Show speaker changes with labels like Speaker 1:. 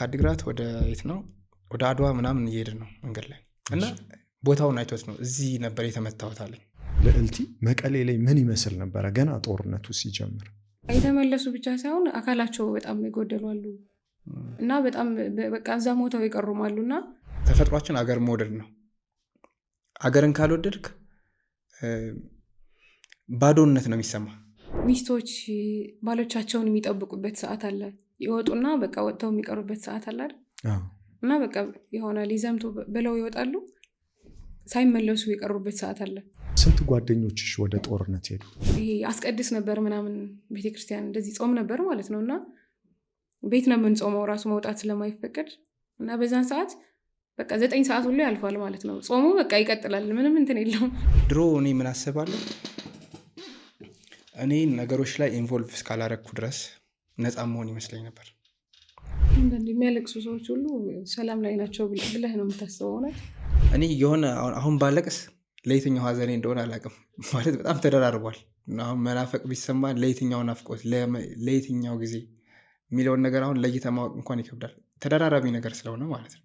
Speaker 1: ከአዲግራት ወደ የት ነው ወደ አድዋ ምናምን እየሄድን ነው መንገድ ላይ እና ቦታውን አይቶት ነው እዚህ ነበር የተመታሁት አለኝ።
Speaker 2: ልዕልቲ መቀሌ ላይ ምን ይመስል ነበረ ገና ጦርነቱ ሲጀምር?
Speaker 3: የተመለሱ ብቻ ሳይሆን አካላቸው በጣም የጎደሉ አሉ እና በጣም በቃ እዛ ሞተው የቀሩም አሉና
Speaker 1: ተፈጥሯችን አገር መውደድ ነው። አገርን ካልወደድክ ባዶነት ነው የሚሰማ።
Speaker 3: ሚስቶች ባሎቻቸውን የሚጠብቁበት ሰዓት አለ። ይወጡና በቃ ወጥተው የሚቀሩበት ሰዓት አለ አይደል? እና በቃ የሆነ ሊዘምቱ ብለው ይወጣሉ፣ ሳይመለሱ የቀሩበት ሰዓት አለ።
Speaker 2: ስንት ጓደኞችሽ ወደ ጦርነት ሄዱ?
Speaker 3: ይሄ አስቀድስ ነበር ምናምን ቤተክርስቲያን እንደዚህ ጾም ነበር ማለት ነው እና ቤት ነው የምንጾመው ራሱ መውጣት ስለማይፈቀድ እና በዛን ሰዓት በቃ 9 ሰዓት ሁሉ ያልፋል ማለት ነው። ጾሙ በቃ ይቀጥላል፣ ምንም እንትን የለውም።
Speaker 1: ድሮ እኔ ምን አስባለሁ፣ እኔ ነገሮች ላይ ኢንቮልቭ እስካላረግኩ ድረስ ነፃ መሆን ይመስለኝ ነበር።
Speaker 3: አንዳንድ የሚያለቅሱ ሰዎች ሁሉ ሰላም ላይ ናቸው ብለህ ነው የምታስበው። እውነት
Speaker 1: እኔ የሆነ አሁን ባለቅስ ለየትኛው ሀዘኔ እንደሆነ አላውቅም። ማለት በጣም ተደራርቧል። አሁን መናፈቅ ቢሰማ ለየትኛው ናፍቆት ለየትኛው ጊዜ የሚለውን ነገር አሁን ለይተህ ማወቅ እንኳን ይከብዳል። ተደራራቢ ነገር ስለሆነ ማለት ነው።